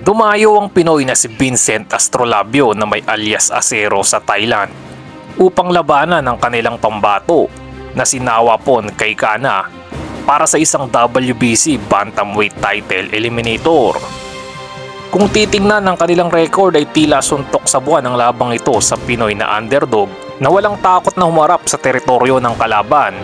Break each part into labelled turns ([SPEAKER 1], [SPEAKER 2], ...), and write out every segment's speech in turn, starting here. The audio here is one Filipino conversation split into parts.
[SPEAKER 1] Dumayo ang Pinoy na si Vincent Astrolabio na may alias Acero sa Thailand upang labanan ang kanilang pambato na si Nawapon Kaikana para sa isang WBC Bantamweight title eliminator. Kung titingnan ang kanilang record ay tila suntok sa buwan ang labang ito sa Pinoy na underdog na walang takot na humarap sa teritoryo ng kalaban.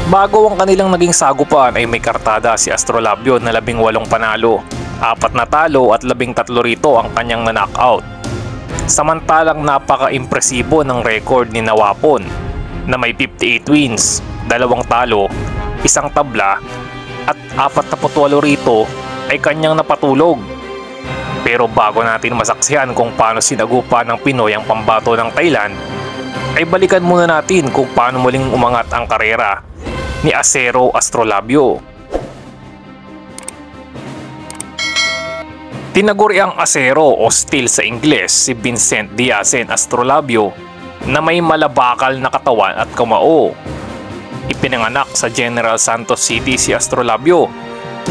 [SPEAKER 1] Bago ang kanilang naging sagupan ay may kartada si Astrolabio na 18 panalo, 4 na talo at 13 rito ang kanyang na-knockout. Samantalang napaka-impresibo ng record ni Nawapon na may 58 wins, 2 talo, 1 tabla at 48 rito ay kanyang napatulog. Pero bago natin masaksihan kung paano sinagupa ng Pinoy ang pambato ng Thailand, ay balikan muna natin kung paano muling umangat ang karera ni Acero Astrolabio. Tinaguri ang Acero o Steel sa Ingles si Vincent Diacen Astrolabio na may malabakal na katawan at kamao. Ipinanganak sa General Santos City si Astrolabio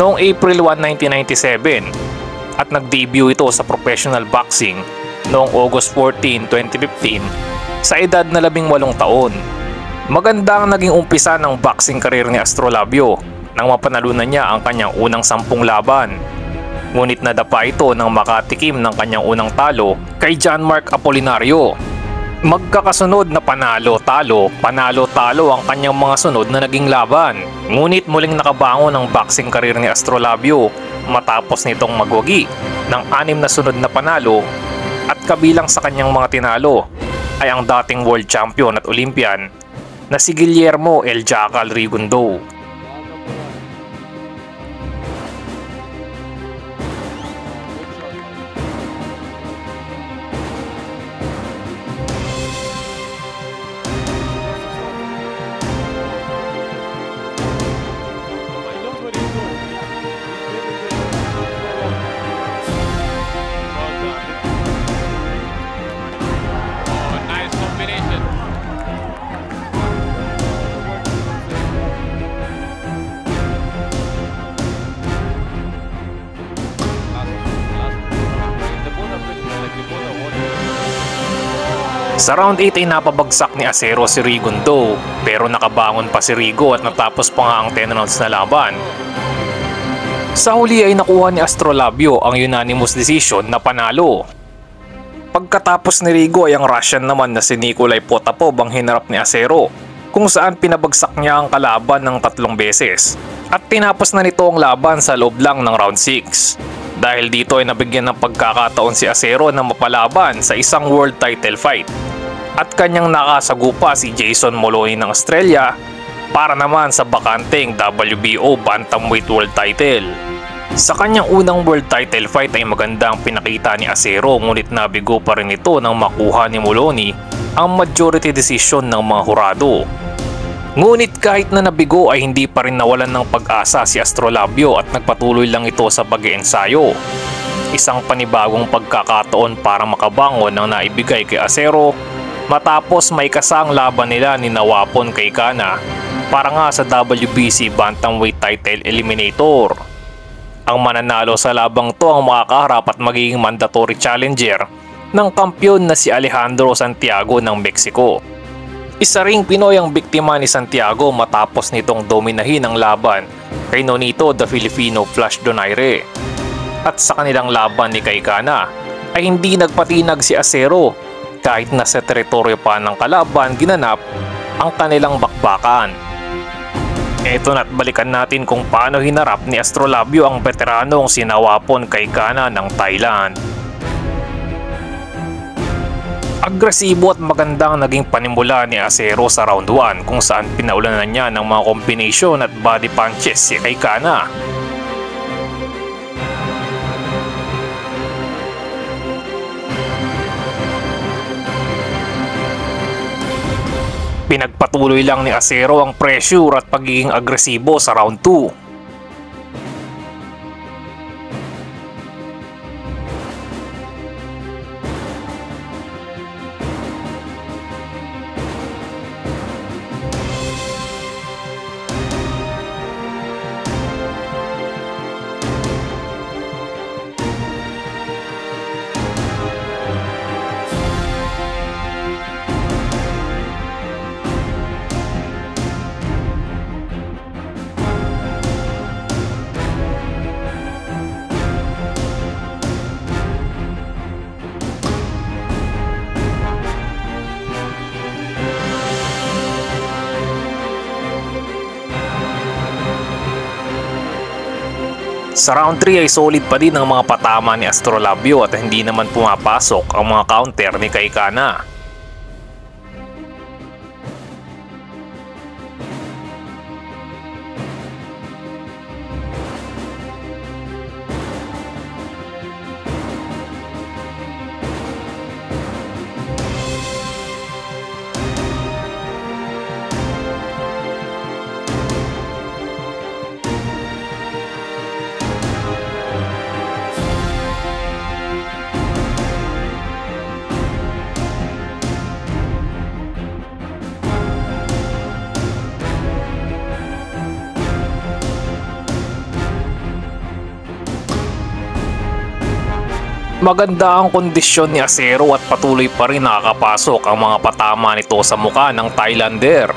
[SPEAKER 1] noong April 1, 1997 at nag-debut ito sa professional boxing noong August 14, 2015 sa edad na 18 taon. Maganda ang naging umpisa ng boxing career ni Astrolabio nang mapanalunan niya ang kanyang unang 10 laban. Ngunit nadapa ito nang makatikim ng kanyang unang talo kay John Mark Apolinario. Magkakasunod na panalo-talo ang kanyang mga sunod na naging laban. Ngunit muling nakabangon ang boxing career ni Astrolabio matapos nitong magwagi ng 6 na sunod na panalo at kabilang sa kanyang mga tinalo ay ang dating world champion at Olympian na si Guillermo El Jackal Rigundo. Sa round 8 ay napabagsak ni Acero si Rigundo pero nakabangon pa si Rigo at natapos pa nga ang 10 rounds na laban. Sa huli ay nakuha ni Astrolabio ang unanimous decision na panalo. Pagkatapos ni Rigo ay ang Russian naman na si Nikolai Potapov ang hinarap ni Acero kung saan pinabagsak niya ang kalaban ng 3 beses at tinapos na nito ang laban sa loob lang ng round 6. Dahil dito ay nabigyan ng pagkakataon si Acero na mapalaban sa isang world title fight at kanyang nakasagupa si Jason Moloney ng Australia para naman sa bakanteng WBO Bantamweight World Title. Sa kanyang unang world title fight ay magandang pinakita ni Acero ngunit nabigo pa rin ito nang makuha ni Moloney ang majority decision ng mga hurado. Ngunit kahit na nabigo ay hindi pa rin nawalan ng pag-asa si Astrolabio at nagpatuloy lang ito sa pag-iensayo. Isang panibagong pagkakataon para makabangon ang naibigay kay Acero matapos may kasang laban nila ni Nawapon Kaikana para nga sa WBC Bantamweight Title Eliminator. Ang mananalo sa labang to ang makakaharap at magiging mandatory challenger ng kampyon na si Alejandro Santiago ng Mexico. Isa ring Pinoy ang biktima ni Santiago matapos nitong dominahin ang laban kay Nonito the Filipino Flash Donaire. At sa kanilang laban ni Kaikana ay hindi nagpatinag si Acero kahit nasa teritoryo pa ng kalaban ginanap ang kanilang bakbakan. Eto na't balikan natin kung paano hinarap ni Astrolabio ang veteranong si Nawapon Kaikana ng Thailand. Agresibo at magandang naging panimula ni Acero sa round 1 kung saan pinaulanan niya ng mga combination at body punches si Kaikana. Pinagpatuloy lang ni Acero ang pressure at pagiging agresibo sa round 2. Sa round 3 ay solid pa din ang mga patama ni Astrolabio at hindi naman pumapasok ang mga counter ni Kai Kana. Maganda ang kondisyon ni Acero at patuloy pa rin nakakapasok ang mga patama nito sa muka ng Thailander.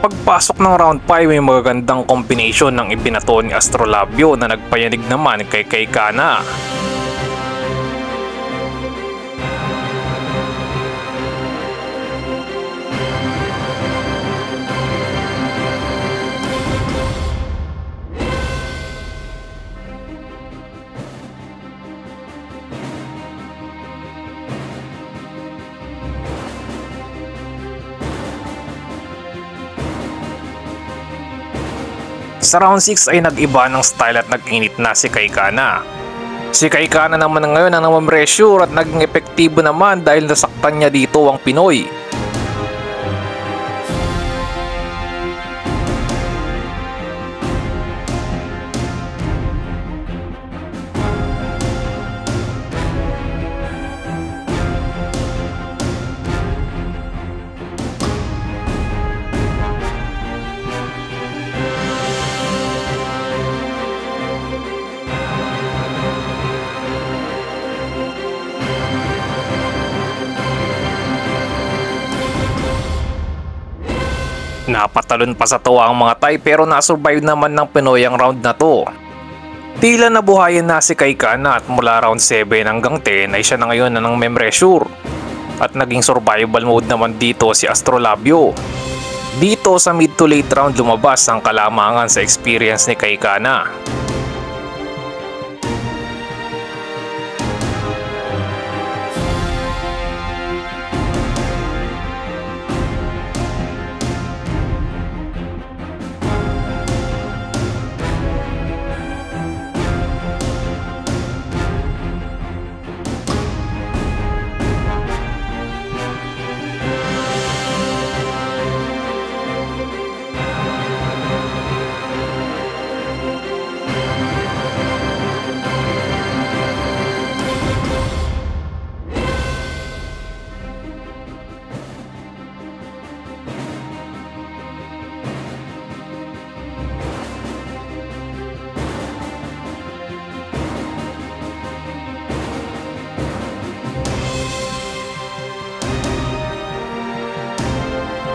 [SPEAKER 1] Pagpasok ng round 5 may magagandang combination ng ibinato ni Astrolabio na nagpayanig naman kay Kai Kana. Sa round 6 ay nag-iba ng style at nag-init na si Kai Kana. Si Kai Kana naman ngayon ang namamressure at naging epektibo naman dahil nasaktan niya dito ang Pinoy. Napatalon pa sa tuwa ang mga Thai pero nasurvive naman ng Pinoy ang round na to. Tila nabuhayan na si Kai Kana at mula round 7 hanggang 10 ay siya na ngayon na ng memressure. At naging survival mode naman dito si Astrolabio. Dito sa mid to late round lumabas ang kalamangan sa experience ni Kai Kana.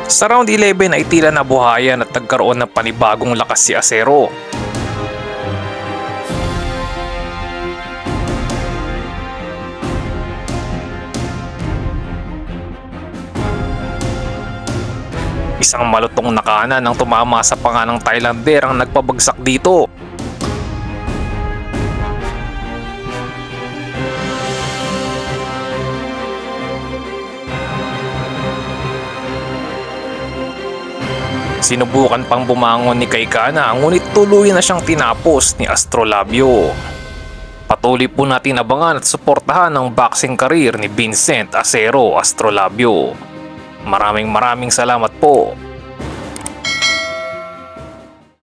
[SPEAKER 1] Sa round 11 ay tila nabuhayan at nagkaroon ng panibagong lakas si Acero. Isang malutong na kanan ang tumama sa panga ng Thailander ang nagpabagsak dito. Sinubukan pang bumangon ni Kai Kana ngunit tuluyan na siyang tinapos ni Astrolabio. Patuloy po natin abangan at suportahan ang boxing career ni Vincent Acero Astrolabio. Maraming salamat po.